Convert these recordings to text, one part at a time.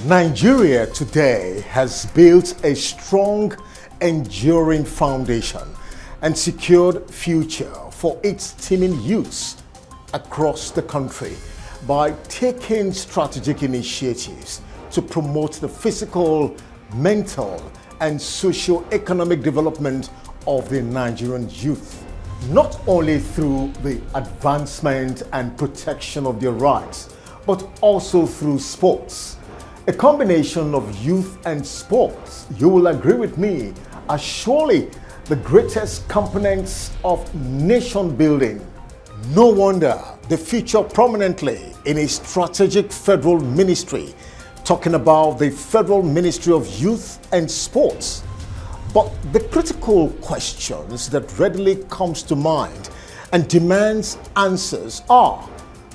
Nigeria today has built a strong, enduring foundation and secured future for its teeming youths across the country by taking strategic initiatives to promote the physical, mental, and socio-economic development of the Nigerian youth, not only through the advancement and protection of their rights, but also through sports. A combination of youth and sports, you will agree with me, are surely the greatest components of nation building. No wonder they feature prominently in a strategic federal ministry, talking about the Federal Ministry of Youth and Sports. But the critical questions that readily comes to mind and demands answers are: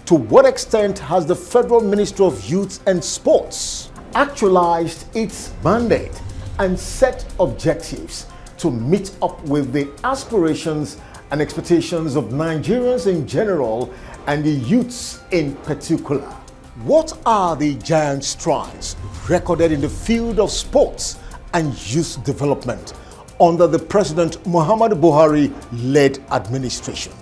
to what extent has the Federal Ministry of Youth and Sports actualized its mandate and set objectives to meet up with the aspirations and expectations of Nigerians in general and the youths in particular? What are the giant strides recorded in the field of sports and youth development under the President Muhammadu Buhari-led administration?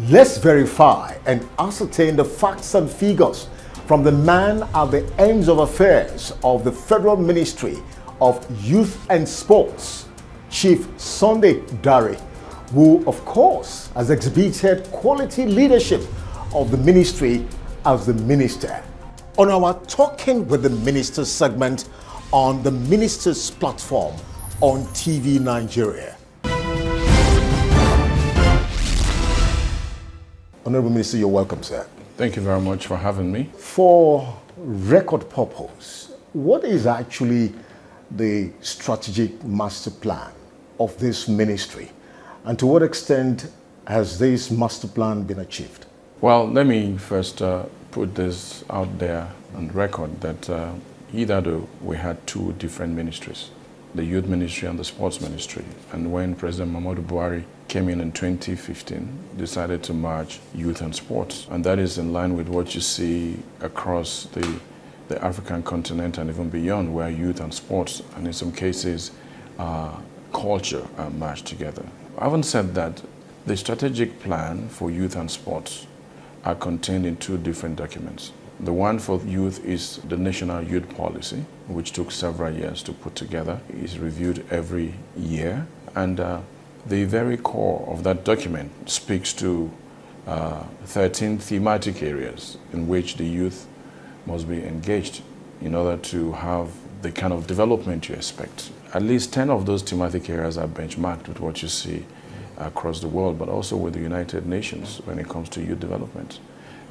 Let's verify and ascertain the facts and figures from the man at the ends of affairs of the Federal Ministry of Youth and Sports, Chief Sunday Dare, who of course has exhibited quality leadership of the ministry as the minister. On our Talking with the Minister segment on the Minister's platform on TV Nigeria. Honorable Minister, you're welcome, sir. Thank you very much for having me. For record purpose, what is actually the strategic master plan of this ministry, and to what extent has this master plan been achieved? Well, let me first put this out there on record that hitherto we had two different ministries, the Youth Ministry and the Sports Ministry. And when President Muhammadu Buhari came in 2015, decided to merge youth and sports. And that is in line with what you see across the African continent and even beyond, where youth and sports, and in some cases, culture are merged together. Having said that, the strategic plan for youth and sports are contained in two different documents. The one for youth is the National Youth Policy, which took several years to put together. It's reviewed every year, and the very core of that document speaks to 13 thematic areas in which the youth must be engaged in order to have the kind of development you expect. At least 10 of those thematic areas are benchmarked with what you see across the world, but also with the United Nations when it comes to youth development.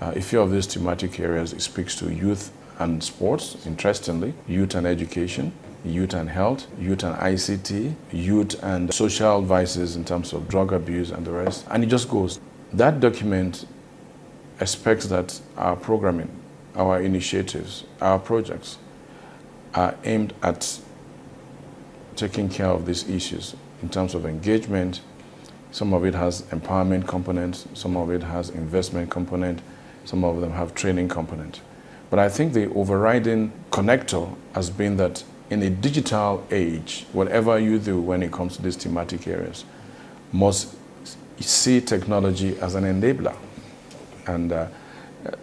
A few of these thematic areas, it speaks to youth and sports, interestingly, youth and education, youth and health, youth and ICT, youth and social vices in terms of drug abuse and the rest. And it just goes. That document expects that our programming, our initiatives, our projects are aimed at taking care of these issues in terms of engagement. Some of it has empowerment components, some of it has investment component, some of them have training component. But I think the overriding connector has been that in a digital age, whatever you do when it comes to these thematic areas must see technology as an enabler. And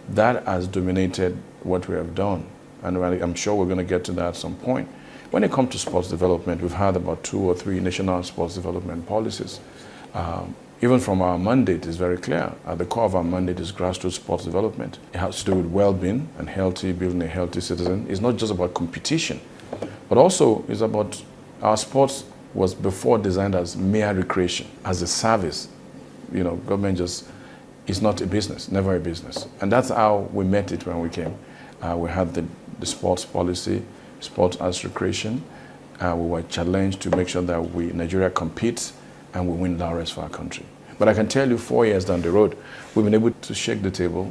that has dominated what we have done. And I'm sure we're going to get to that at some point. When it comes to sports development, we've had about 2 or 3 national sports development policies. Even from our mandate is very clear. At the core of our mandate is grassroots sports development. It has to do with well-being and building a healthy citizen. It's not just about competition, but also it's about our sports was before designed as mere recreation, as a service. You know, government just is not a business, never a business. And that's how we met it when we came. We had the sports policy, sports as recreation. We were challenged to make sure that Nigeria competes and we win laurels for our country. But I can tell you 4 years down the road, we've been able to shake the table,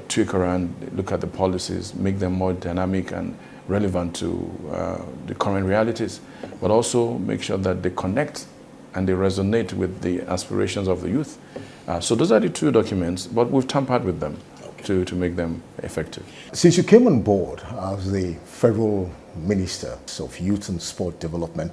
tweak around, look at the policies, make them more dynamic and relevant to the current realities, but also make sure that they connect and they resonate with the aspirations of the youth. So those are the two documents, but we've tampered with them. to make them effective. Since you came on board as the Federal Minister of Youth and Sport Development,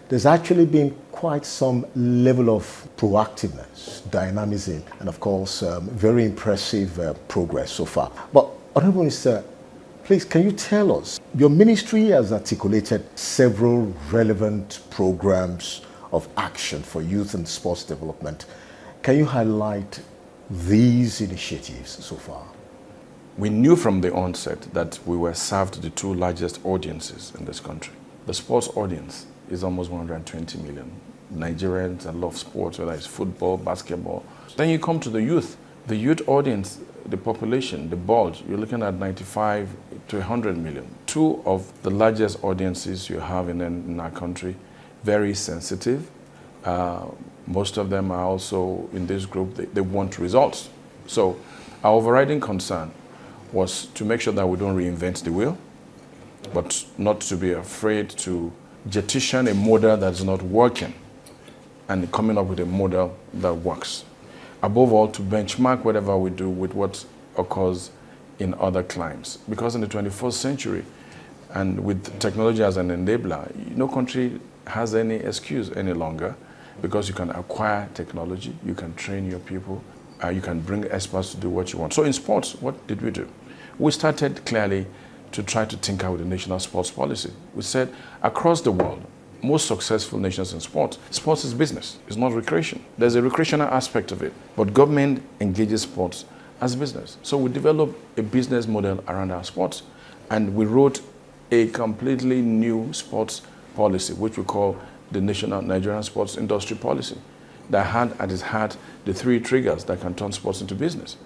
there's actually been quite some level of proactiveness, dynamism, and of course, very impressive progress so far. But, Honorable Minister, please, can you tell us, your ministry has articulated several relevant programs of action for youth and sports development. Can you highlight these initiatives so far? We knew from the onset that we were served the two largest audiences in this country. The sports audience is almost 120 million. Nigerians that love sports, whether it's football, basketball. Then you come to the youth. The youth audience, the population, the bulge, you're looking at 95 to 100 million. Two of the largest audiences you have in our country, very sensitive. Most of them are also in this group, they want results. So our overriding concern was to make sure that we don't reinvent the wheel, but not to be afraid to jettison a model that's not working and coming up with a model that works. Above all, to benchmark whatever we do with what occurs in other climes. Because in the 21st century, and with technology as an enabler, no country has any excuse any longer, because you can acquire technology, you can train your people, you can bring experts to do what you want. So in sports, what did we do? We started clearly to try to tinker with the national sports policy. We said across the world, most successful nations in sports is business, it's not recreation. There's a recreational aspect of it, but government engages sports as business. So we developed a business model around our sports, and we wrote a completely new sports policy, which we call the National Nigerian Sports Industry Policy, that had at its heart the three triggers that can turn sports into business.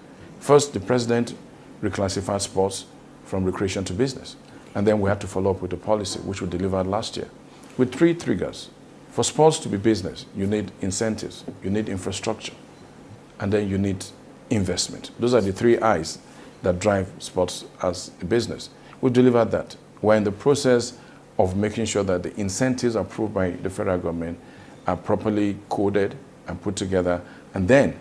First, the president reclassified sports from recreation to business. And then we had to follow up with the policy, which we delivered last year, with three triggers. For sports to be business, you need incentives, you need infrastructure, and then you need investment. Those are the three I's that drive sports as a business. We delivered that. We're in the process of making sure that the incentives approved by the federal government are properly coded and put together, and then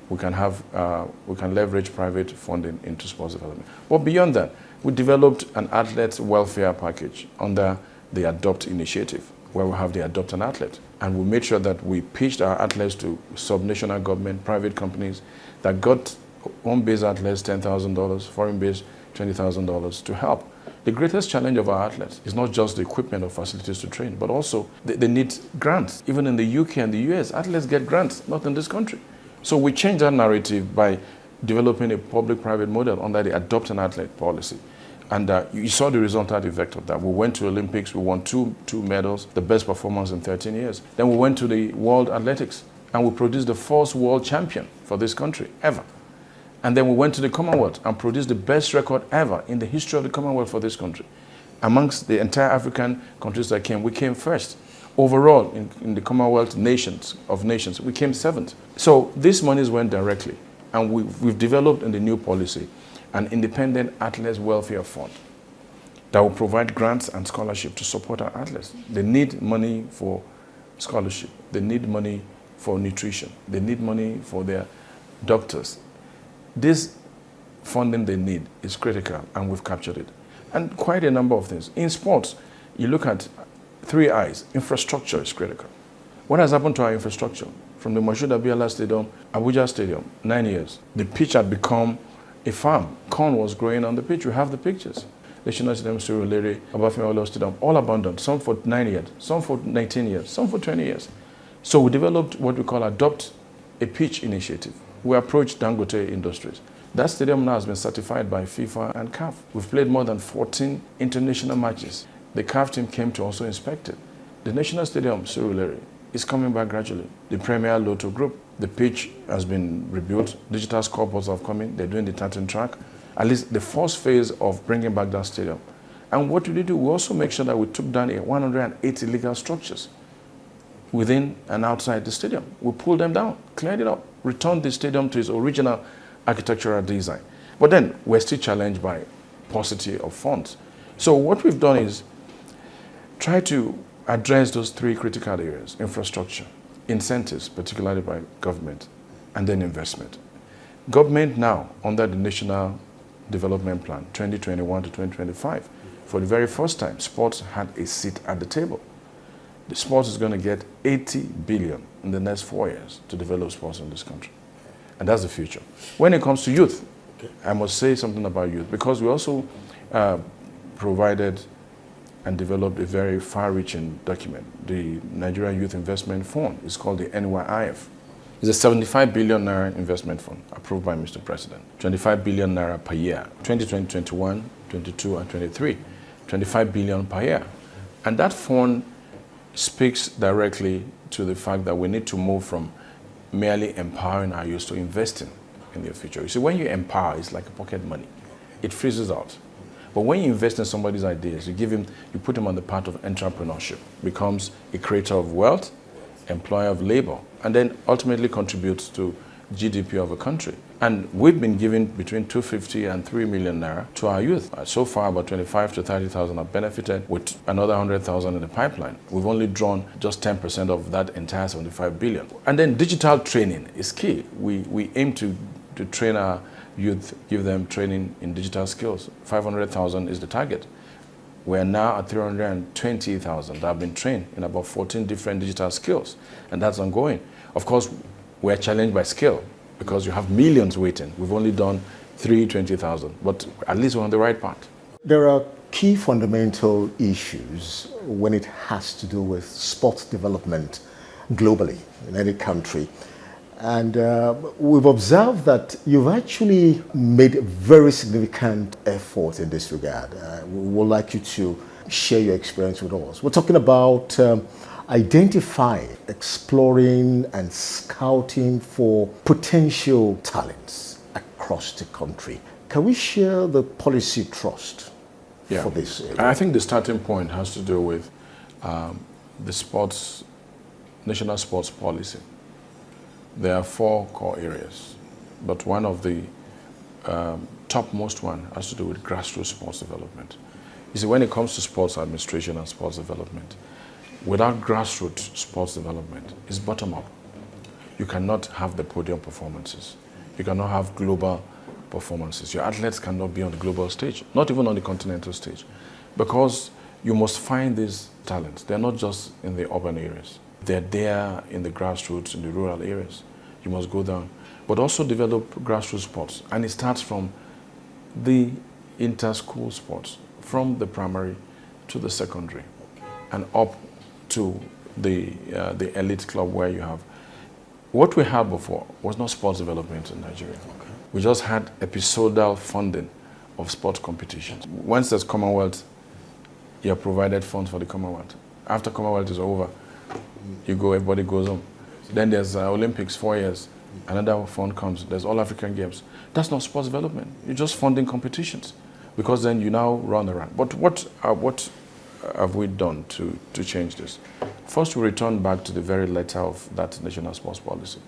we can leverage private funding into sports development. But beyond that, we developed an athlete welfare package under the Adopt initiative, where we have the Adopt an Athlete. And we made sure that we pitched our athletes to subnational government, private companies that got home-based athletes $10,000, foreign-based $20,000 to help. The greatest challenge of our athletes is not just the equipment or facilities to train, but also they need grants. Even in the UK and the US, athletes get grants, not in this country. So we changed that narrative by developing a public-private model under the Adopt an Athlete policy. And you saw the resultant effect of that. We went to Olympics, we won two medals, the best performance in 13 years. Then we went to the World Athletics, and we produced the first world champion for this country, ever. And then we went to the Commonwealth and produced the best record ever in the history of the Commonwealth for this country. Amongst the entire African countries that came, we came first. Overall, in the Commonwealth nations, we came seventh. So these monies went directly, and we've developed in the new policy an independent athletes welfare fund that will provide grants and scholarship to support our athletes. They need money for scholarship. They need money for nutrition. They need money for their doctors. This funding they need is critical, and we've captured it. And quite a number of things. In sports, you look at three I's. Infrastructure is critical. What has happened to our infrastructure? From the Moshood Abiola Stadium, Abuja Stadium, 9 years. The pitch had become a farm. Corn was growing on the pitch. We have the pictures. National Stadium, Surulere, Obafemi Awolowo Stadium, all abandoned. Some for 9 years, some for 19 years, some for 20 years. So we developed what we call Adopt a Pitch initiative. We approached Dangote Industries. That stadium now has been certified by FIFA and CAF. We've played more than 14 international matches. The CAF team came to also inspect it. The National Stadium, Surulere, is coming back gradually. The Premier Lotto Group, the pitch has been rebuilt. Digital scoreboards have come in. They're doing the tartan track. At least the first phase of bringing back that stadium. And what did we do? We also make sure that we took down 180 illegal structures within and outside the stadium. We pulled them down, cleared it up, returned the stadium to its original architectural design. But then we're still challenged by paucity of funds. So what we've done is try to address those three critical areas: infrastructure, incentives, particularly by government, and then investment. Government now, under the National Development Plan 2021 to 2025, for the very first time, sports had a seat at the table. The sports is going to get 80 billion in the next 4 years to develop sports in this country. And that's the future. When it comes to youth, I must say something about youth, because we also provided and developed a very far-reaching document. The Nigerian Youth Investment Fund is called the NYIF. It's a 75 billion naira investment fund approved by Mr. President. 25 billion naira per year. 2020, 21, 22, and 23. 25 billion per year. And that fund speaks directly to the fact that we need to move from merely empowering our youth to investing in their future. You see, when you empower, it's like pocket money. It freezes out. But when you invest in somebody's ideas, you put him on the path of entrepreneurship, becomes a creator of wealth, employer of labor, and then ultimately contributes to GDP of a country. And we've been giving between 250 and 3 million naira to our youth. So far, about 25 to 30,000 have benefited, with another 100,000 in the pipeline. We've only drawn just 10% of that entire 75 billion. And then digital training is key. We aim to train our youth, give them training in digital skills. 500,000 is the target. We're now at 320,000 that have been trained in about 14 different digital skills, and that's ongoing. Of course, we're challenged by scale because you have millions waiting. We've only done 320,000, but at least we're on the right path. There are key fundamental issues when it has to do with sports development globally in any country. And we've observed that you've actually made very significant efforts in this regard. We would like you to share your experience with us. We're talking about identifying, exploring, and scouting for potential talents across the country. Can we share the policy trust for this area? I think the starting point has to do with the national sports policy. There are 4 core areas, but one of the topmost one has to do with grassroots sports development. You see, when it comes to sports administration and sports development, without grassroots sports development, it's bottom up. You cannot have the podium performances. You cannot have global performances. Your athletes cannot be on the global stage, not even on the continental stage, because you must find these talents. They're not just in the urban areas. They're there in the grassroots, in the rural areas. You must go down. But also develop grassroots sports. And it starts from the inter-school sports, from the primary to the secondary, and up to the elite club where you have. What we had before was not sports development in Nigeria. Okay. We just had episodal funding of sports competitions. Once there's Commonwealth, you are provided funds for the Commonwealth. After Commonwealth is over, you go, everybody goes home. Then there's Olympics, 4 years. Another fund comes. There's All African Games. That's not sports development. You're just funding competitions, because then you now run around. But what have we done to change this? First, we returned back to the very letter of that national sports policy.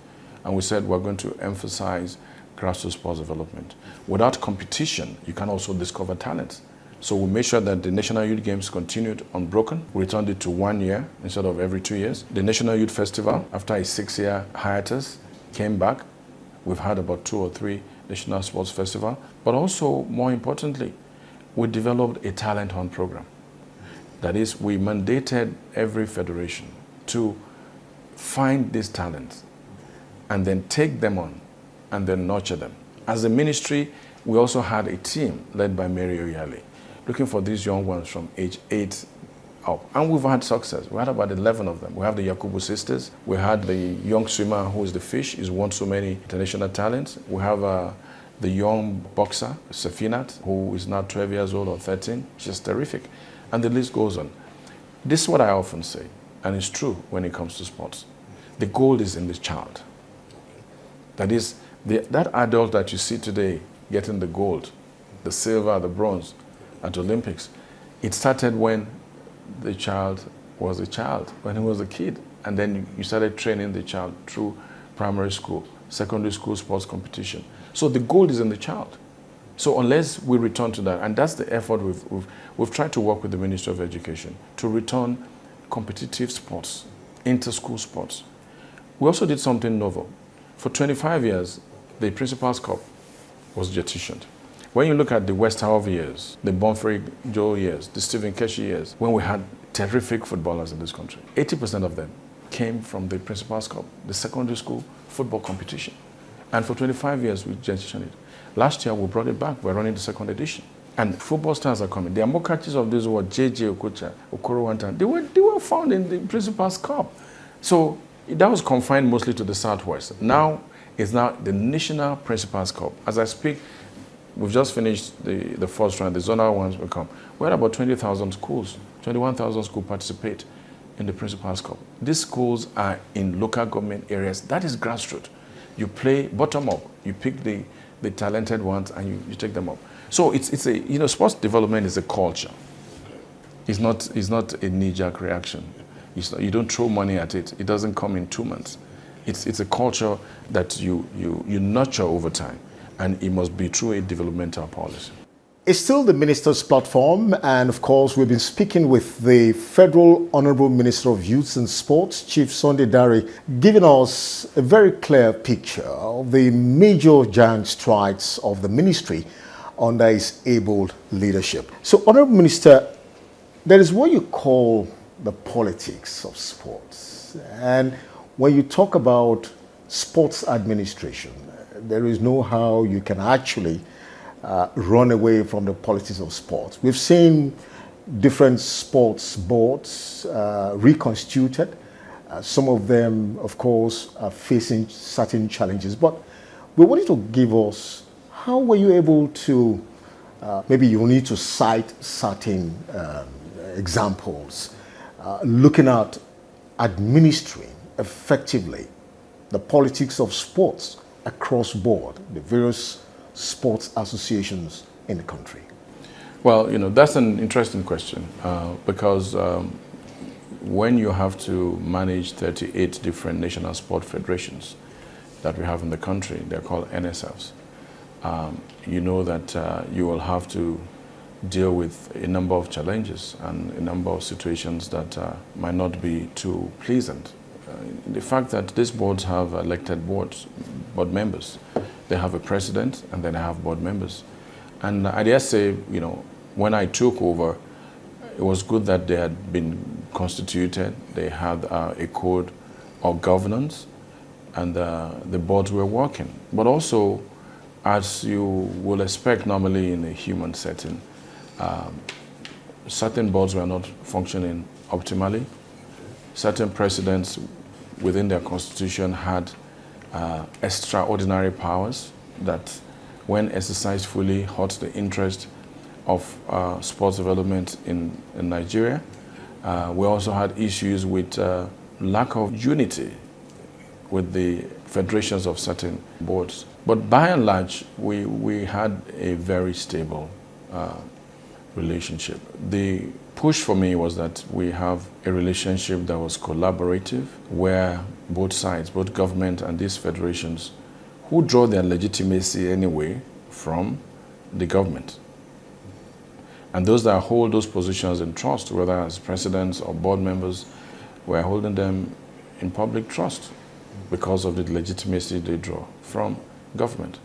And we said we're going to emphasize grassroots sports development. Without competition, you can also discover talent. So we made sure that the National Youth Games continued unbroken. We returned it to 1 year instead of every 2 years. The National Youth Festival, after a 6-year hiatus, came back. We've had about 2 or 3 National Sports Festival. But also, more importantly, we developed a talent hunt program. That is, we mandated every federation to find these talents and then take them on and then nurture them. As a ministry, we also had a team led by Mary Oyale, looking for these young ones from age 8 up. And we've had success. We had about 11 of them. We have the Yakubu sisters. We had the young swimmer who is the fish. He's won so many international talents. We have the young boxer, Safinat, who is now 12 years old or 13. She's terrific. And the list goes on. This is what I often say, and it's true when it comes to sports. The gold is in the child. That is, that adult that you see today getting the gold, the silver, the bronze, at Olympics, it started when the child was a child, when he was a kid. And then you started training the child through primary school, secondary school sports competition. So the gold is in the child. So unless we return to that, and that's the effort we've tried to work with the Ministry of Education to return competitive sports, inter-school sports. We also did something novel. For 25 years, the Principal's Cup was jettisoned. When you look at the West Harvey years, the Bonfrey Joe years, the Stephen Keshi years, when we had terrific footballers in this country, 80% of them came from the Principal's Cup, the secondary school football competition. And for 25 years, we jettisoned it. Last year, we brought it back. We're running the second edition. And football stars are coming. There are more catches of these who are JJ Okocha, Okoro Wantan. They were found in the Principal's Cup. So that was confined mostly to the Southwest. Now, it's now the National Principal's Cup. As I speak, we've just finished the first round. The zonal ones will come. We had about 20,000 schools, 21,000 schools participate in the Principal's Cup. These schools are in local government areas. That is grassroots. You play bottom up. You pick the talented ones and you take them up. So it's a, sports development is a culture. It's not a knee-jerk reaction. You don't throw money at it. It doesn't come in 2 months. It's a culture that you nurture over time, and it must be through a developmental policy. It's still the minister's platform, and of course we've been speaking with the Federal Honorable Minister of Youth and Sports, Chief Sunday Dare, giving us a very clear picture of the major giant strides of the ministry under his able leadership. So, Honorable Minister, there is what you call the politics of sports, and when you talk about sports administration, there is no how you can actually run away from the politics of sports. We've seen different sports boards reconstituted. Some of them, of course, are facing certain challenges. But we wanted to give us, how were you able to, maybe you need to cite certain examples, looking at administering effectively the politics of sports across board, the various sports associations in the country? Well, that's an interesting question because when you have to manage 38 different national sport federations that we have in the country, they're called NSFs, you know that you will have to deal with a number of challenges and a number of situations that might not be too pleasant. The fact that these boards have elected board members, they have a president and then they have board members. And I dare say, when I took over, it was good that they had been constituted. They had a code of governance and the boards were working. But also, as you will expect normally in a human setting, certain boards were not functioning optimally. Certain presidents within their constitution had extraordinary powers that, when exercised fully, hurt the interest of sports development in Nigeria. We also had issues with lack of unity with the federations of certain boards. But by and large, we had a very stable relationship. The push for me was that we have a relationship that was collaborative, where both sides, both government and these federations, who draw their legitimacy anyway from the government. And those that hold those positions in trust, whether as presidents or board members, we're holding them in public trust because of the legitimacy they draw from government.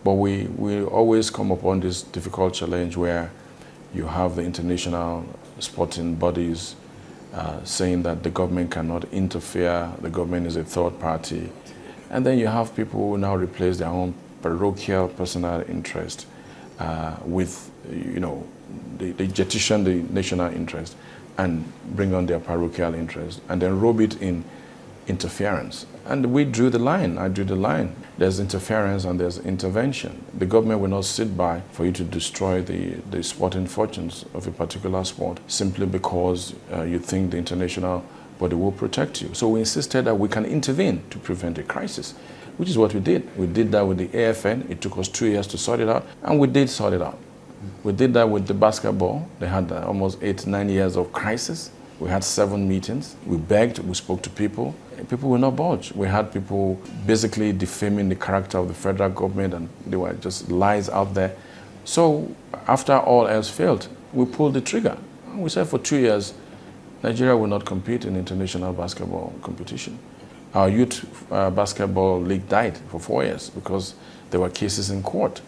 But we always come upon this difficult challenge where you have the international sporting bodies saying that the government cannot interfere, the government is a third party. And then you have people who now replace their own parochial personal interest with, they jettison the national interest and bring on their parochial interest and then robe it in interference. And we drew the line. I drew the line. There's interference and there's intervention. The government will not sit by for you to destroy the sporting fortunes of a particular sport simply because you think the international body will protect you. So we insisted that we can intervene to prevent a crisis, which is what we did. We did that with the AFN. It took us 2 years to sort it out, and we did sort it out. We did that with the basketball. They had almost 8-9 years of crisis. We had 7 meetings. We begged, we spoke to people. People will not budge. We had people basically defaming the character of the federal government, and there were just lies out there. So after all else failed, we pulled the trigger. We said for 2 years, Nigeria will not compete in international basketball competition. Our youth basketball league died for 4 years because there were cases in court.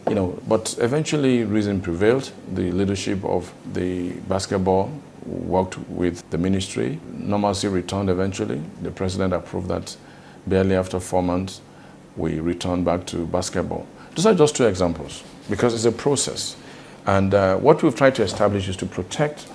But eventually reason prevailed. The leadership of the basketball worked with the ministry. Normalcy returned eventually. The president approved that barely after 4 months, we returned back to basketball. Those are just two examples because it's a process. And what we've tried to establish is to protect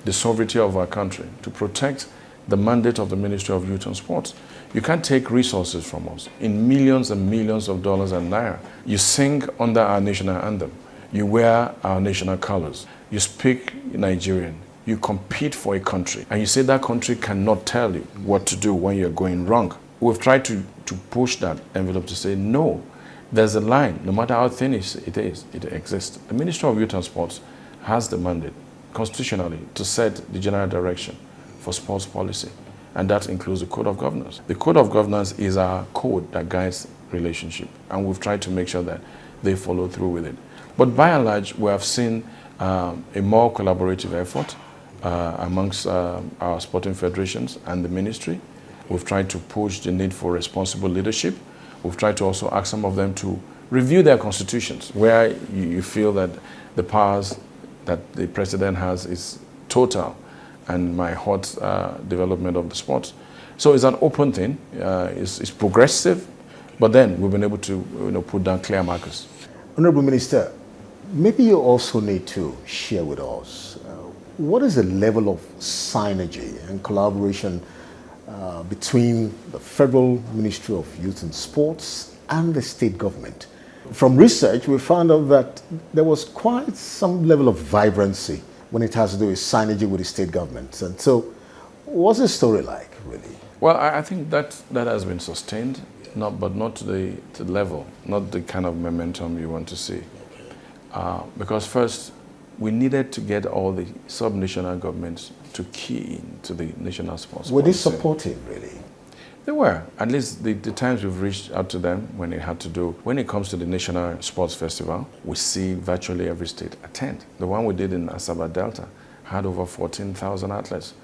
the sovereignty of our country, to protect the mandate of the Ministry of Youth and Sports. You can't take resources from us in millions and millions of dollars and naira. You sing under our national anthem. You wear our national colors. You speak Nigerian. You compete for a country. And you say that country cannot tell you what to do when you're going wrong. We've tried to push that envelope to say, no, there's a line. No matter how thin it is, it exists. The Ministry of Youth and Sports has the mandate constitutionally to set the general direction for sports policy. And that includes the Code of Governance. The Code of Governance is our code that guides relationship, and we've tried to make sure that they follow through with it. But by and large, we have seen a more collaborative effort amongst our sporting federations and the ministry. We've tried to push the need for responsible leadership. We've tried to also ask some of them to review their constitutions, where you feel that the powers that the president has is total and my hot development of the sports. So it's an open thing, it's progressive, but then we've been able to put down clear markers. Honorable Minister, maybe you also need to share with us what is the level of synergy and collaboration between the Federal Ministry of Youth and Sports and the state government. From research, we found out that there was quite some level of vibrancy when it has to do with synergy with the state government. And so, what's the story like, really? Well, I think that has been sustained, but not to the level, not the kind of momentum you want to see. Because first, we needed to get all the sub-national governments to key into the national sports policy. Were they supportive, really? They were. At least the times we've reached out to them when it had to do. When it comes to the National Sports Festival, we see virtually every state attend. The one we did in Asaba Delta had over 14,000 athletes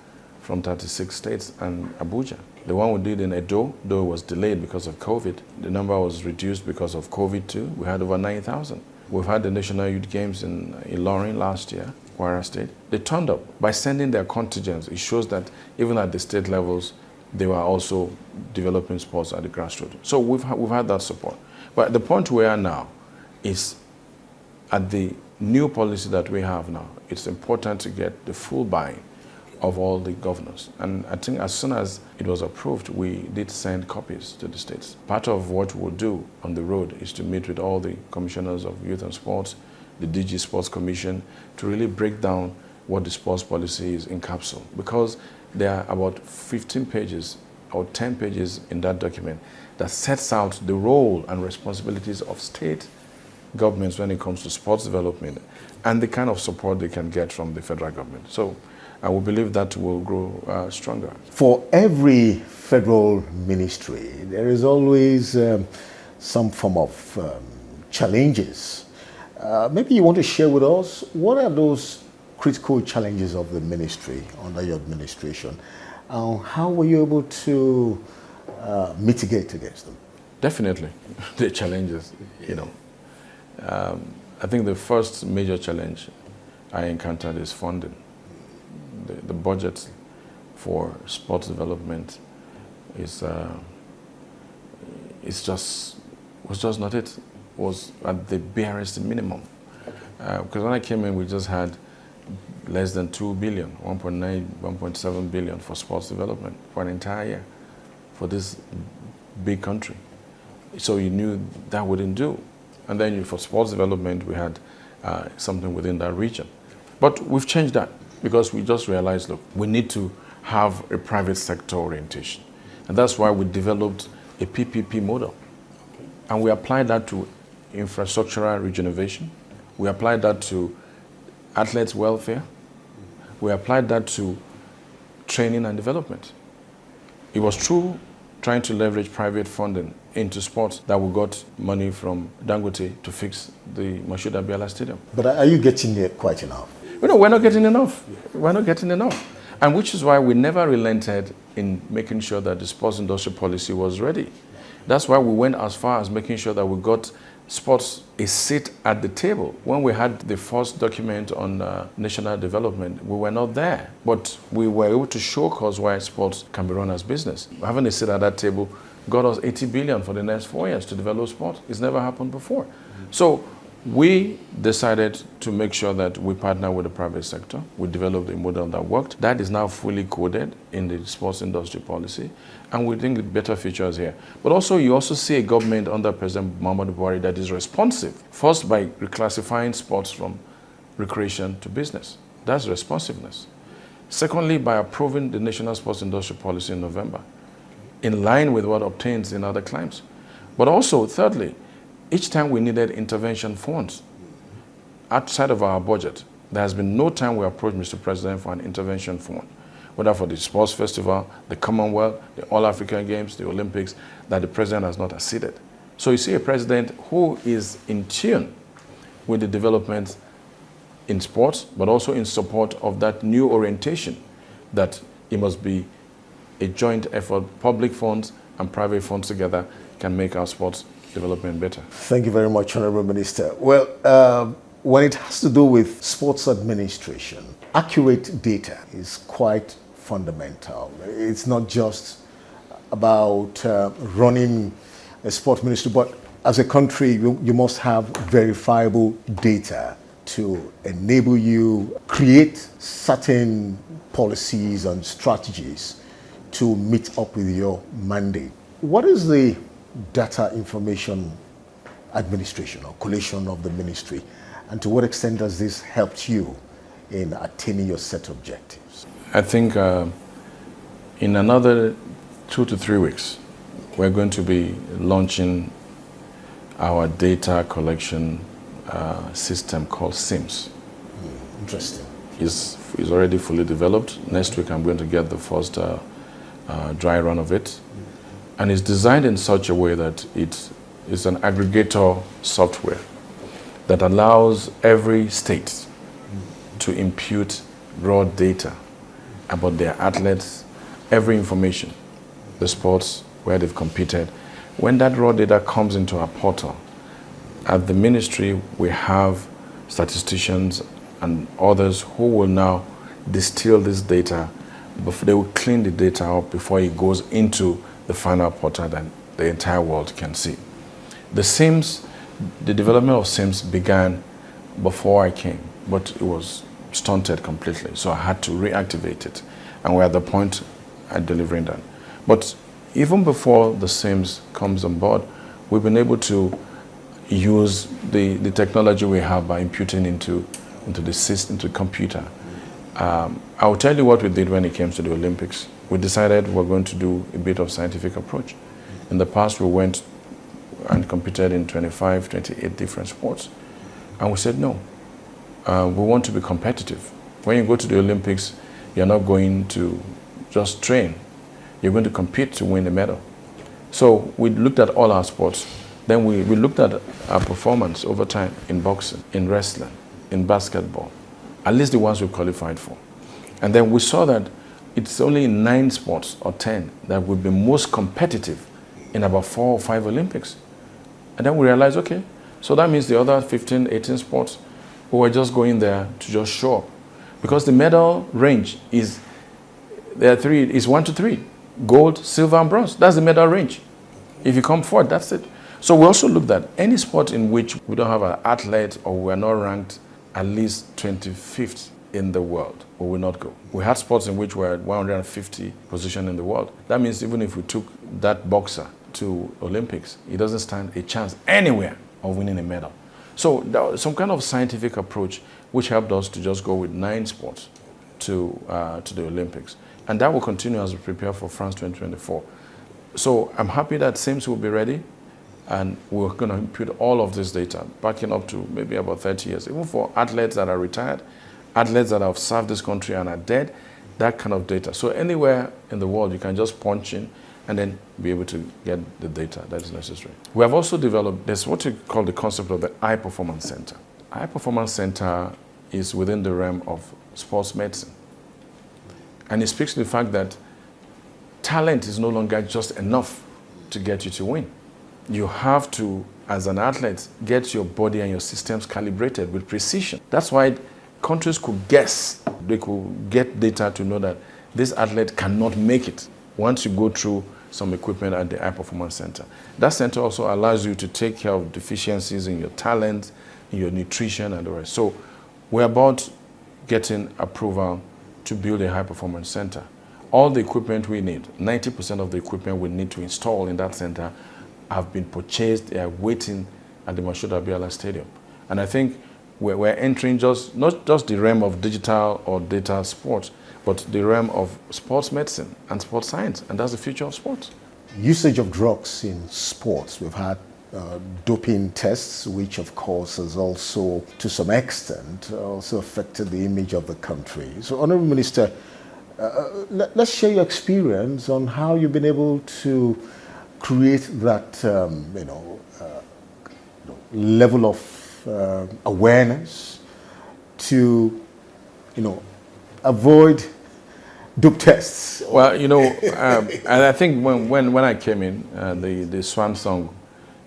from 36 states and Abuja. The one we did in Edo, though it was delayed because of COVID, the number was reduced because of COVID too. We had over 9,000. We've had the National Youth Games in Ilorin last year, Kwara State. They turned up. By sending their contingents, it shows that even at the state levels, they were also developing sports at the grassroots. So we've had that support. But the point we are now is at the new policy that we have now, it's important to get the full buy-in of all the governors. And I think as soon as it was approved, we did send copies to the states. Part of what we'll do on the road is to meet with all the commissioners of youth and sports, the DG Sports Commission, to really break down what the sports policy is in capsule. Because there are about 15 pages or 10 pages in that document that sets out the role and responsibilities of state governments when it comes to sports development and the kind of support they can get from the federal government. So I will believe that will grow stronger. For every federal ministry, there is always some form of challenges. Maybe you want to share with us, what are those critical challenges of the ministry under your administration? How were you able to mitigate against them? Definitely, the challenges, I think the first major challenge I encountered is funding. The budget for sports development was just not it. Was at the barest minimum. Because when I came in, we just had less than 2 billion, 1.9, 1.7 billion for sports development for an entire year for this big country. So you knew that wouldn't do. And then for sports development, we had something within that region. But we've changed that because we just realized, look, we need to have a private sector orientation. And that's why we developed a PPP model. And we applied that to infrastructural regeneration. We applied that to athletes' welfare. We applied that to training and development. It was true trying to leverage private funding into sports that we got money from Dangote to fix the Mashood Abiola Stadium. But are you getting it quite enough? We're not getting enough. We're not getting enough. And which is why we never relented in making sure that the sports industry policy was ready. That's why we went as far as making sure that we got sports a seat at the table. When we had the first document on national development, we were not there. But we were able to show cause why sports can be run as business. Having a seat at that table got us 80 billion for the next 4 years to develop sport. It's never happened before. So we decided to make sure that we partner with the private sector. We developed a model that worked. That is now fully coded in the sports industry policy, and we think the better features here. But also, you also see a government under President Muhammadu Buhari that is responsive. First, by reclassifying sports from recreation to business. That's responsiveness. Secondly, by approving the National Sports Industry Policy in November, in line with what obtains in other climes. But also, thirdly, each time we needed intervention funds outside of our budget, there has been no time we approached Mr. President for an intervention fund, whether for the sports festival, the Commonwealth, the All-African Games, the Olympics, that the president has not acceded. So you see a president who is in tune with the developments in sports, but also in support of that new orientation that it must be a joint effort. Public funds and private funds together can make our sports development better. Thank you very much, Honorable Minister. Well, when it has to do with sports administration, accurate data is quite fundamental. It's not just about running a sport ministry, but as a country, you must have verifiable data to enable you create certain policies and strategies to meet up with your mandate. What is the data information administration or collation of the ministry, and to what extent does this help you in attaining your set objectives? I think in another 2 to 3 weeks, we're going to be launching our data collection system called SIMS. Interesting. It's already fully developed. Next week, I'm going to get the first dry run of it. And it's designed in such a way that it is an aggregator software that allows every state to impute raw data about their athletes, every information, the sports, where they've competed. When that raw data comes into our portal, at the ministry, we have statisticians and others who will now distill this data. They will clean the data up before it goes into the final portal that the entire world can see. The development of SIMS began before I came, but it was stunted completely. So I had to reactivate it. And we're at the point at delivering that. But even before the SIMS comes on board, we've been able to use the technology we have by imputing into the system, into the computer. I will tell you what we did when it came to the Olympics. We decided we're going to do a bit of scientific approach. In the past, we went and competed in 25, 28 different sports. And we said, no, we want to be competitive. When you go to the Olympics, you're not going to just train. You're going to compete to win a medal. So we looked at all our sports. Then we looked at our performance over time in boxing, in wrestling, in basketball, at least the ones we qualified for. And then we saw that it's only in 9 sports or 10 that would be most competitive in about 4 or 5 Olympics. And then we realized, okay, so that means the other 15, 18 sports, we were just going there to just show up. Because the medal range is 1 to 3, gold, silver, and bronze. That's the medal range. If you come forward, that's it. So we also looked at any sport in which we don't have an athlete or we're not ranked at least 25th in the world, we will not go. We had sports in which we're at 150 position in the world. That means even if we took that boxer to Olympics, he doesn't stand a chance anywhere of winning a medal. So there was some kind of scientific approach which helped us to just go with 9 sports to the Olympics. And that will continue as we prepare for France 2024. So I'm happy that SIMS will be ready, and we're going to impute all of this data, backing up to maybe about 30 years, even for athletes that are retired, athletes that have served this country and are dead, that kind of data. So anywhere in the world, you can just punch in and then be able to get the data that is necessary. We have also developed, there's what we call the concept of the High Performance Center. High Performance Center is within the realm of sports medicine. And it speaks to the fact that talent is no longer just enough to get you to win. You have to, as an athlete, get your body and your systems calibrated with precision. That's why countries could guess, they could get data to know that this athlete cannot make it once you go through some equipment at the high performance center. That center also allows you to take care of deficiencies in your talent, in your nutrition and the rest. So we're about getting approval to build a high performance center. All the equipment we need, 90% of the equipment we need to install in that center have been purchased. They are waiting at the Mashood Abiola Stadium. And I think we're entering not just the realm of digital or data sports, but the realm of sports medicine and sports science. And that's the future of sports. Usage of drugs in sports. We've had doping tests, which of course has also, to some extent, also affected the image of the country. So, Honorable Minister, let's share your experience on how you've been able to create that, level of awareness to, avoid dope tests. Well, and I think when I came in, the swan song,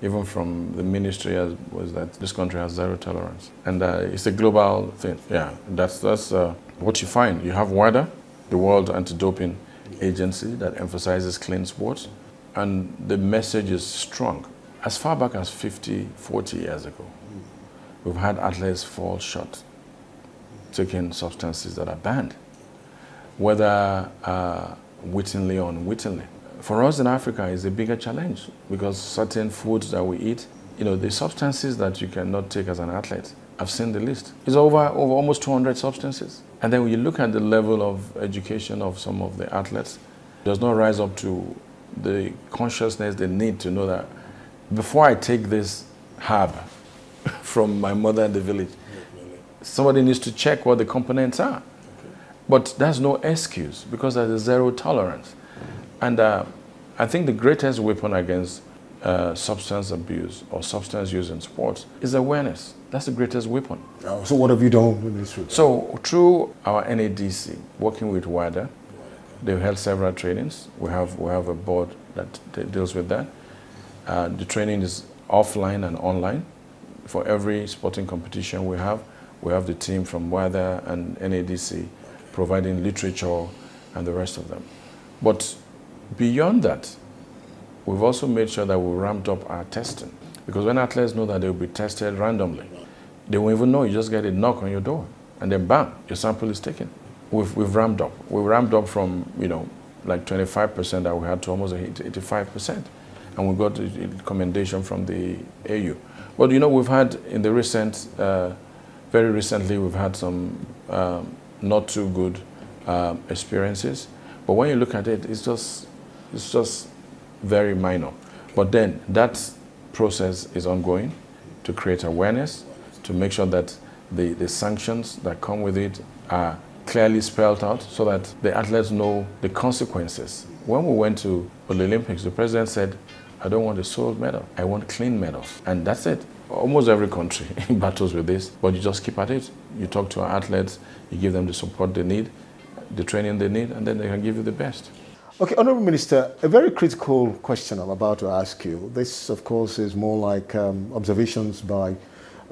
even from the ministry, was that this country has zero tolerance, and it's a global thing. Yeah, that's what you find. You have WADA, the World Anti-Doping Agency, that emphasizes clean sports, and the message is strong. As far back as 40 years ago, we've had athletes fall short, taking substances that are banned, whether wittingly or unwittingly. For us in Africa, it's a bigger challenge because certain foods that we eat, the substances that you cannot take as an athlete, I've seen the list. It's over almost 200 substances. And then when you look at the level of education of some of the athletes, it does not rise up to the consciousness they need to know that before I take this herb from my mother in the village, somebody needs to check what the components are. But that's no excuse because there's a zero tolerance. And I think the greatest weapon against substance abuse or substance use in sports is awareness. That's the greatest weapon. So what have you done in this regard? So through our NADC, working with WADA, they've held several trainings. We have a board that deals with that. The training is offline and online. For every sporting competition we have the team from WADA and NADC providing literature and the rest of them. But beyond that, we've also made sure that we ramped up our testing. Because when athletes know that they will be tested randomly, they won't even know. You just get a knock on your door, and then bam, your sample is taken. We've ramped up. We ramped up from, like 25% that we had to almost 85%. And we got a commendation from the AU. But, we've had in the very recently, we've had some not too good experiences. But when you look at it, it's just very minor. But then that process is ongoing to create awareness, to make sure that the sanctions that come with it are clearly spelled out so that the athletes know the consequences. When we went to the Olympics, the president said, I don't want a sold medal, I want clean medals. And that's it. Almost every country battles with this, but you just keep at it. You talk to our athletes, you give them the support they need, the training they need, and then they can give you the best. Okay, Honourable Minister, a very critical question I'm about to ask you. This, of course, is more like observations by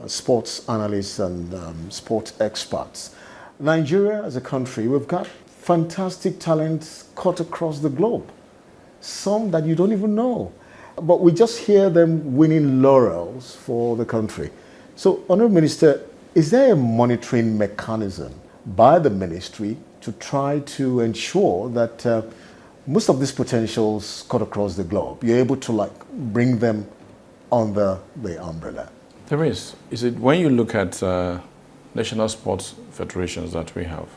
sports analysts and sports experts. Nigeria as a country, we've got fantastic talent cut across the globe. Some that you don't even know. But we just hear them winning laurels for the country. So, Honourable Minister, is there a monitoring mechanism by the ministry to try to ensure that most of these potentials cut across the globe, you're able to bring them under the umbrella? There is. When you look at national sports federations that we have,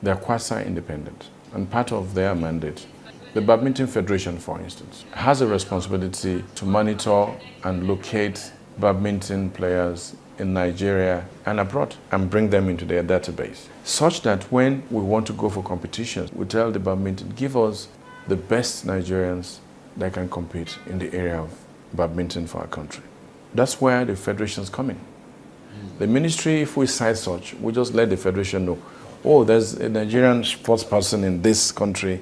they're quasi-independent. And part of their mandate, the Badminton Federation, for instance, has a responsibility to monitor and locate badminton players in Nigeria and abroad and bring them into their database, such that when we want to go for competitions, we tell the badminton, give us the best Nigerians that can compete in the area of badminton for our country. That's where the federations come in. The ministry, if we cite such, we just let the federation know, oh, there's a Nigerian sports person in this country,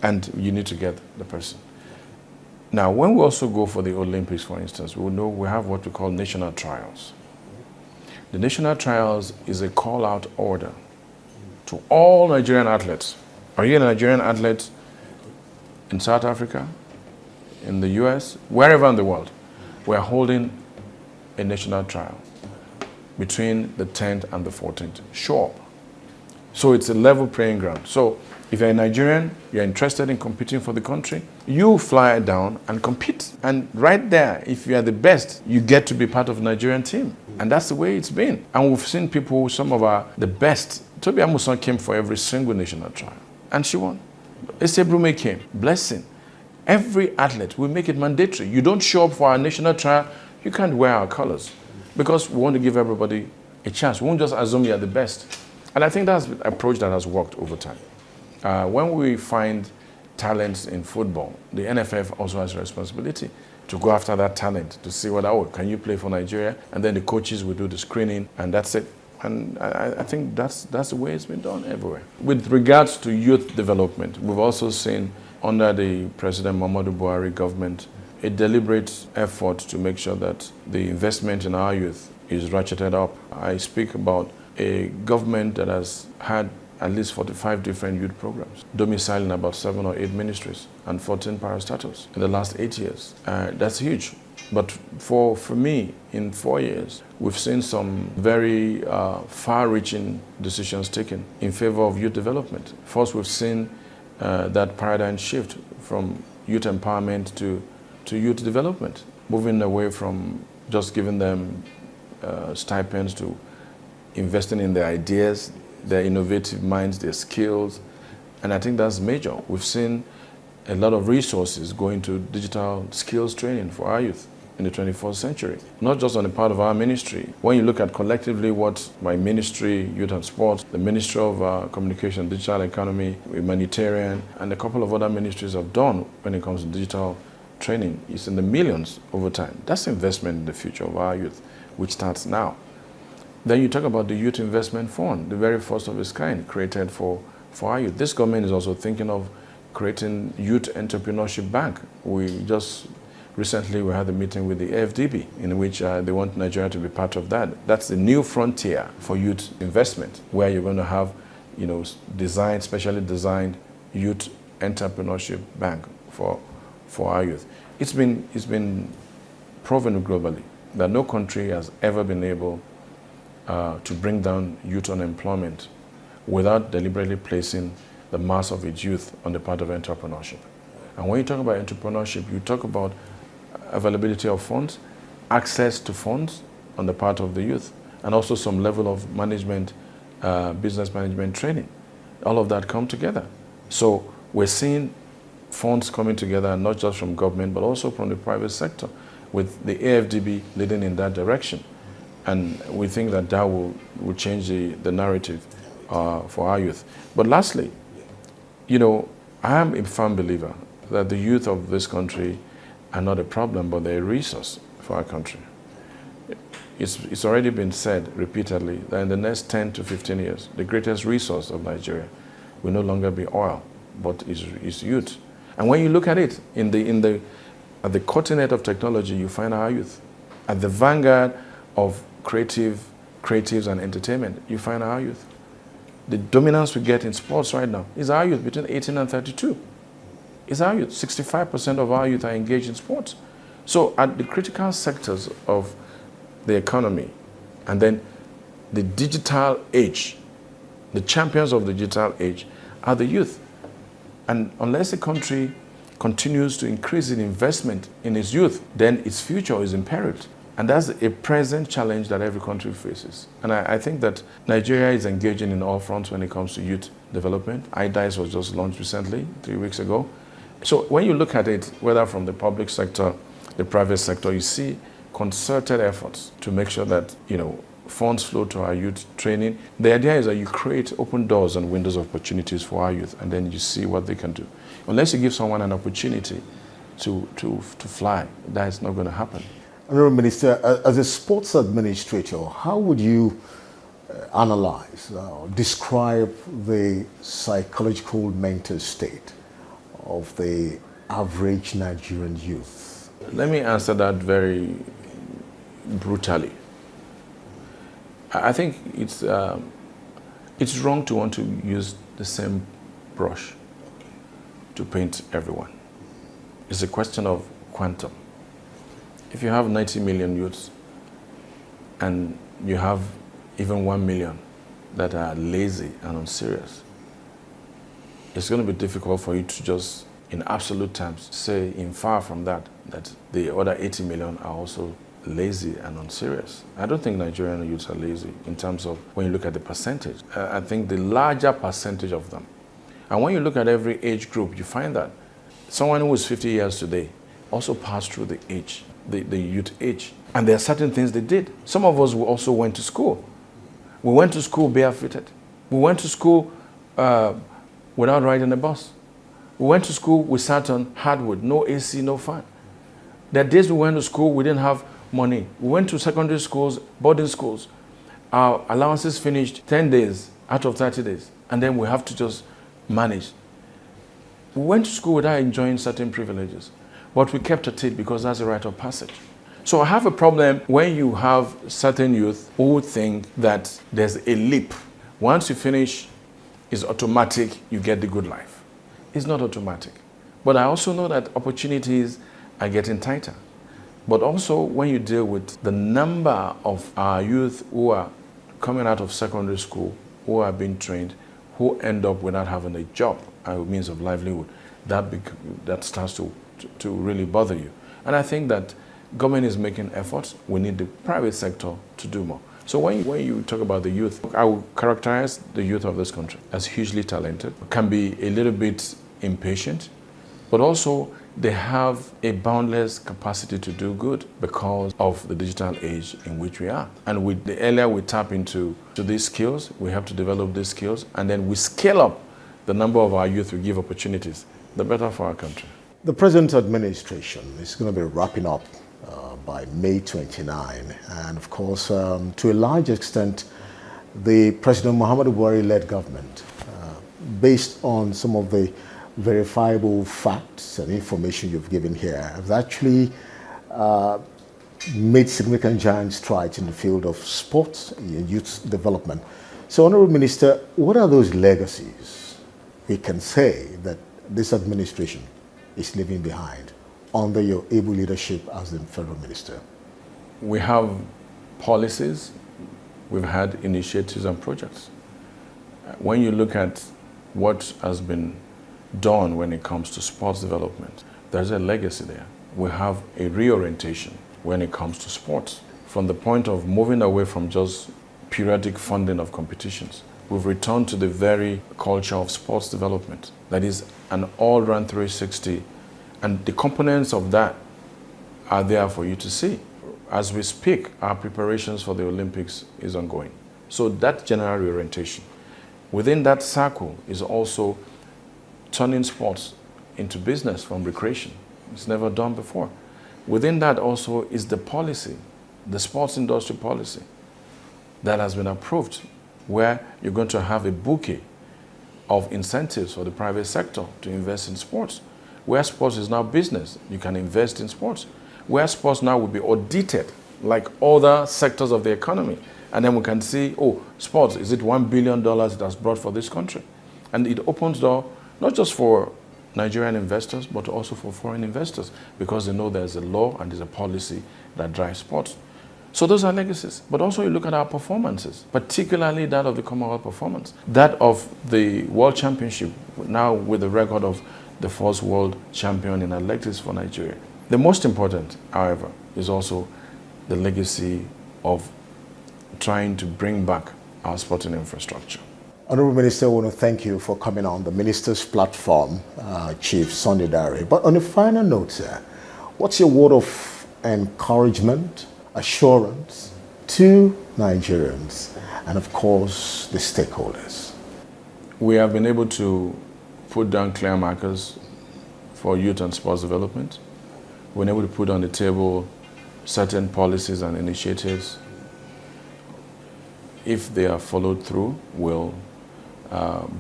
and you need to get the person. Now, when we also go for the Olympics, for instance, we know we have what we call national trials. The national trials is a call-out order to all Nigerian athletes. Are you a Nigerian athlete in South Africa, in the US, wherever in the world? We're holding a national trial between the 10th and the 14th. Show up. So it's a level playing ground. So if you're a Nigerian, you're interested in competing for the country, you fly down and compete. And right there, if you are the best, you get to be part of the Nigerian team. And that's the way it's been. And we've seen people, some of the best. Toby Amusan came for every single national trial, and she won. Esther Brume came, blessing. Every athlete, we make it mandatory. You don't show up for our national trial, you can't wear our colors. Because we want to give everybody a chance. We won't just assume you're the best. And I think that's the approach that has worked over time. When we find talents in football, the NFF also has a responsibility to go after that talent, to see whether, oh, can you play for Nigeria? And then the coaches will do the screening, and that's it. And I think that's the way it's been done everywhere. With regards to youth development, we've also seen under the President Muhammadu Buhari government a deliberate effort to make sure that the investment in our youth is ratcheted up. I speak about a government that has had at least 45 different youth programs, domiciled in about 7 or 8 ministries and 14 parastatals in the last 8 years. That's huge. But for me, in 4 years, we've seen some very far-reaching decisions taken in favor of youth development. First, we've seen that paradigm shift from youth empowerment to youth development, moving away from just giving them stipends to investing in their ideas, their innovative minds, their skills. And I think that's major. We've seen a lot of resources going to digital skills training for our youth in the 21st century, not just on the part of our ministry. When you look at collectively what my ministry, Youth and Sports, the Ministry of Communication, Digital Economy, Humanitarian, and a couple of other ministries have done when it comes to digital training, it's in the millions over time. That's investment in the future of our youth, which starts now. Then you talk about the Youth Investment Fund, the very first of its kind, created for our youth. This government is also thinking of creating Youth Entrepreneurship Bank. Recently we had a meeting with the AFDB in which they want Nigeria to be part of that. That's the new frontier for youth investment, where you're going to have, specially designed Youth Entrepreneurship Bank for our youth. It's been proven globally that no country has ever been able to bring down youth unemployment without deliberately placing the mass of its youth on the part of entrepreneurship. And when you talk about entrepreneurship, you talk about availability of funds, access to funds on the part of the youth, and also some level of management, business management training. All of that come together. So we're seeing funds coming together, not just from government, but also from the private sector, with the AFDB leading in that direction. And we think that will change the narrative for our youth. But lastly, I am a firm believer that the youth of this country are not a problem, but they're a resource for our country. It's already been said repeatedly that in the next 10 to 15 years, the greatest resource of Nigeria will no longer be oil, but is youth. And when you look at it, at the cutting edge of technology, you find our youth. At the vanguard of creatives and entertainment, you find our youth. The dominance we get in sports right now is our youth between 18 and 32. It's our youth. 65% of our youth are engaged in sports. So at the critical sectors of the economy, and then the digital age, the champions of the digital age are the youth. And unless a country continues to increase its investment in its youth, then its future is imperiled. And that's a present challenge that every country faces. And I think that Nigeria is engaging in all fronts when it comes to youth development. iDice was just launched recently, 3 weeks ago. So when you look at it, whether from the public sector, the private sector, you see concerted efforts to make sure that, funds flow to our youth training. The idea is that you create open doors and windows of opportunities for our youth, and then you see what they can do. Unless you give someone an opportunity to fly, that is not going to happen. Honourable Minister, as a sports administrator, how would you analyze, describe the psychological mental state of the average Nigerian youth? Let me answer that very brutally. I think it's wrong to want to use the same brush to paint everyone. It's a question of quantum. If you have 90 million youths and you have even 1 million that are lazy and unserious, it's going to be difficult for you to just, in absolute terms, say in far from that the other 80 million are also lazy and unserious. I don't think Nigerian youths are lazy in terms of when you look at the percentage. I think the larger percentage of them. And when you look at every age group, you find that someone who is 50 years today also passed through the age, the youth age. And there are certain things they did. Some of us also went to school. We went to school barefooted. We went to school without riding a bus. We went to school, we sat on hardwood, no AC, no fan. There are days we went to school, we didn't have money. We went to secondary schools, boarding schools. Our allowances finished 10 days out of 30 days. And then we have to just manage. We went to school without enjoying certain privileges. But we kept at it because that's a rite of passage. So I have a problem when you have certain youth who think that there's a leap. Once you finish, it's automatic, you get the good life. It's not automatic. But I also know that opportunities are getting tighter. But also when you deal with the number of our youth who are coming out of secondary school, who are being trained, who end up without having a job, a means of livelihood, that starts to really bother you. And I think that government is making efforts. We need the private sector to do more. So when you talk about the youth, I would characterize the youth of this country as hugely talented, can be a little bit impatient, but also they have a boundless capacity to do good because of the digital age in which we are. And the earlier we tap into these skills, we have to develop these skills, and then we scale up the number of our youth we give opportunities, the better for our country. The present administration is going to be wrapping up by May 29. And of course, to a large extent, the President Muhammadu Buhari-led government, based on some of the verifiable facts and information you've given here, have actually made significant giant strides in the field of sports and youth development. So, Honorable Minister, what are those legacies we can say that this administration is leaving behind under your able leadership as the federal minister? We have policies, we've had initiatives and projects. When you look at what has been done when it comes to sports development, there's a legacy there. We have a reorientation when it comes to sports. From the point of moving away from just periodic funding of competitions, we've returned to the very culture of sports development. That is an all-round 360, and the components of that are there for you to see. As we speak, our preparations for the Olympics is ongoing. So that general reorientation. Within that circle is also turning sports into business from recreation. It's never done before. Within that also is the policy, the sports industry policy that has been approved, where you're going to have a bouquet of incentives for the private sector to invest in sports. Where sports is now business, you can invest in sports. Where sports now will be audited like other sectors of the economy. And then we can see, oh, sports, is it $1 billion it has brought for this country? And it opens door not just for Nigerian investors, but also for foreign investors, because they know there's a law and there's a policy that drives sports. So those are legacies. But also you look at our performances, particularly that of the Commonwealth performance, that of the World Championship, now with the record of the first world champion in athletics for Nigeria. The most important, however, is also the legacy of trying to bring back our sporting infrastructure. Honorable Minister, I want to thank you for coming on the Minister's platform, Chief Sunday Dare. But on a final note, sir, what's your word of encouragement, assurance to Nigerians and, of course, the stakeholders? We have been able to put down clear markers for youth and sports development. We've been able to put on the table certain policies and initiatives. if they are followed through, will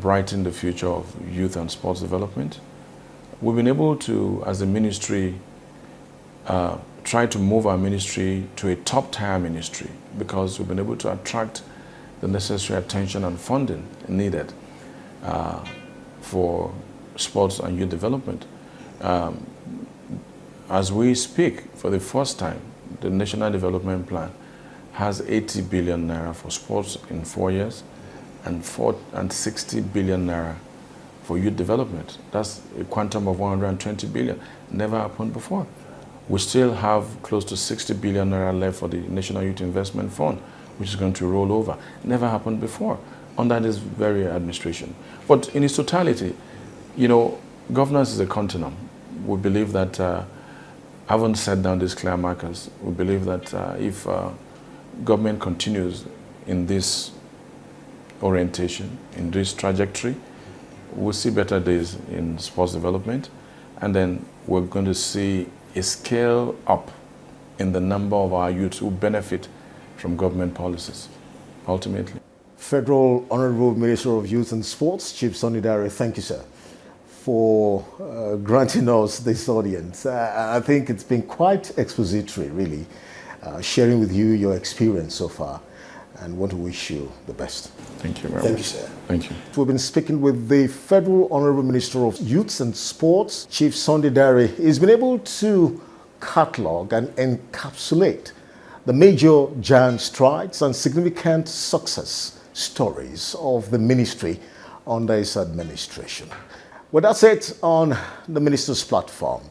brighten the future of youth and sports development. We've been able to, as a ministry, try to move our ministry to a top-tier ministry because we've been able to attract the necessary attention and funding needed for sports and youth development. As we speak, for the first time, the National Development Plan has 80 billion naira for sports in 4 years and 60 billion naira for youth development. That's a quantum of 120 billion. Never happened before. We still have close to 60 billion naira left for the National Youth Investment Fund, which is going to roll over. Never happened before under this very administration. But in its totality, you know, governance is a continuum. We believe that, having set down these clear markers, we believe that if government continues in this orientation, in this trajectory, we'll see better days in sports development, and then we're going to see a scale up in the number of our youths who benefit from government policies, ultimately. Federal Honorable Minister of Youth and Sports, Chief Sunny Dare, thank you, sir, for granting us this audience. I think it's been quite expository, really, sharing with you your experience so far, and want to wish you the best. Thank you very much. Thank you, sir. Thank you. We've been speaking with the Federal Honorable Minister of Youth and Sports, Chief Sunny Dare. He's been able to catalog and encapsulate the major giant strides and significant success stories of the ministry under his administration. Well, that's it on the minister's platform.